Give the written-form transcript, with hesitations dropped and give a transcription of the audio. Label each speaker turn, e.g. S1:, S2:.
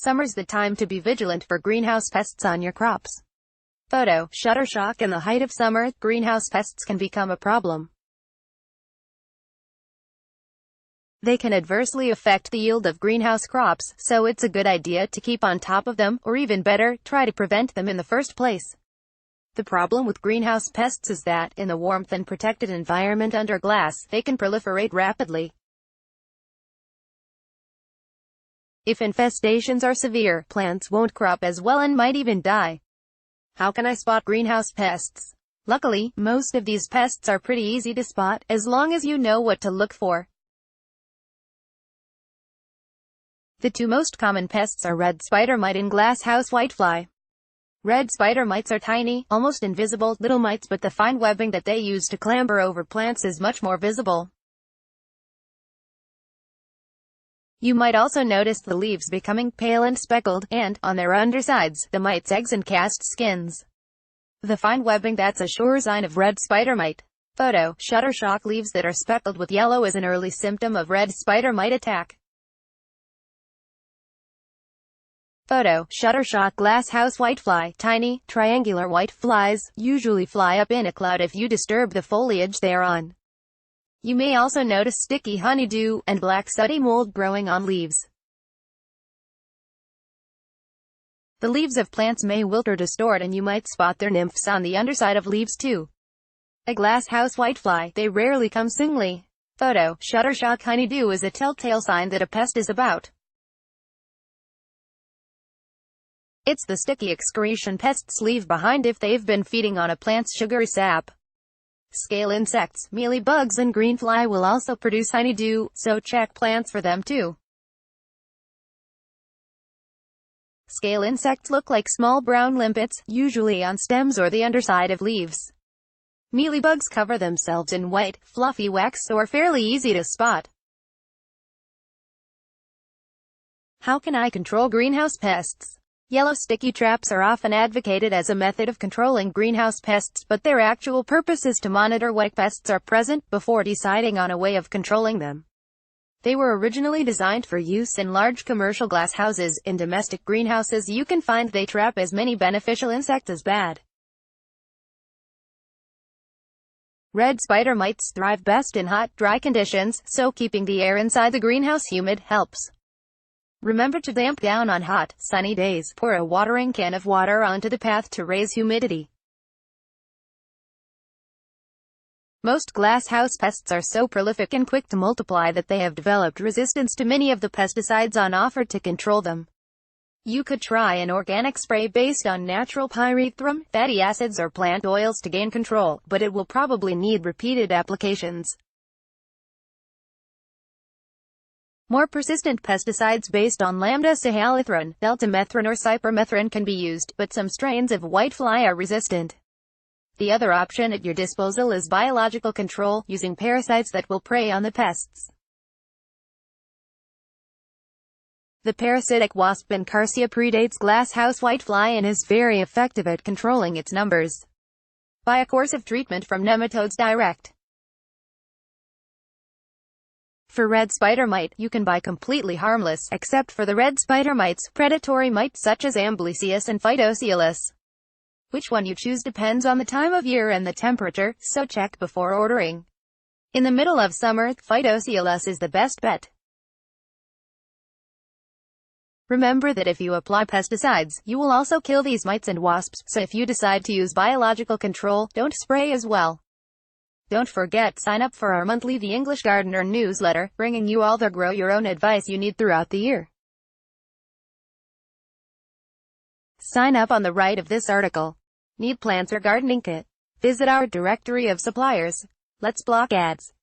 S1: Summer's the time to be vigilant for greenhouse pests on your crops. Photo: Shutterstock. In the height of summer, greenhouse pests can become a problem. They can adversely affect the yield of greenhouse crops, so it's a good idea to keep on top of them, or even better, try to prevent them in the first place. The problem with greenhouse pests is that, in the warmth and protected environment under glass, they can proliferate rapidly. If infestations are severe, plants won't crop as well and might even die. How can I spot greenhouse pests? Luckily, most of these pests are pretty easy to spot, as long as you know what to look for. The two most common pests are red spider mite and glasshouse whitefly. Red spider mites are tiny, almost invisible, little mites, but the fine webbing that they use to clamber over plants is much more visible. You might also notice the leaves becoming pale and speckled, and, on their undersides, the mites' eggs and cast skins. The fine webbing, that's a sure sign of red spider mite. Photo: Shutterstock. Leaves that are speckled with yellow is an early symptom of red spider mite attack. Photo: Shutterstock. Glasshouse whitefly. Tiny, triangular white flies, usually fly up in a cloud if you disturb the foliage they are on. You may also notice sticky honeydew, and black sooty mold growing on leaves. The leaves of plants may wilt or distort, and you might spot their nymphs on the underside of leaves too. A glasshouse whitefly. They rarely come singly. Photo: Shutterstock. Honeydew is a telltale sign that a pest is about. It's the sticky excretion pests leave behind if they've been feeding on a plant's sugary sap. Scale insects, mealybugs and greenfly will also produce honeydew, so check plants for them too. Scale insects look like small brown limpets, usually on stems or the underside of leaves. Mealybugs cover themselves in white, fluffy wax, so are fairly easy to spot. How can I control greenhouse pests? Yellow sticky traps are often advocated as a method of controlling greenhouse pests, but their actual purpose is to monitor what pests are present, before deciding on a way of controlling them. They were originally designed for use in large commercial glasshouses. In domestic greenhouses you can find they trap as many beneficial insects as bad. Red spider mites thrive best in hot, dry conditions, so keeping the air inside the greenhouse humid helps. Remember to damp down on hot, sunny days. Pour a watering can of water onto the path to raise humidity. Most glasshouse pests are so prolific and quick to multiply that they have developed resistance to many of the pesticides on offer to control them. You could try an organic spray based on natural pyrethrum, fatty acids or plant oils to gain control, but it will probably need repeated applications. More persistent pesticides based on lambda-cyhalothrin, deltamethrin or cypermethrin can be used, but some strains of whitefly are resistant. The other option at your disposal is biological control, using parasites that will prey on the pests. The parasitic wasp Incarcia predates glasshouse whitefly and is very effective at controlling its numbers. Buy a course of treatment from nematodes direct. For red spider mite, you can buy completely harmless, except for the red spider mites, predatory mites such as Amblysius and Phytocialus. Which one you choose depends on the time of year and the temperature, so check before ordering. In the middle of summer, Phytocialus is the best bet. Remember that if you apply pesticides, you will also kill these mites and wasps, so if you decide to use biological control, don't spray as well. Don't forget, sign up for our monthly The English Gardener newsletter, bringing you all the grow your own advice you need throughout the year. Sign up on the right of this article. Need plants or gardening kit? Visit our directory of suppliers. Let's block ads.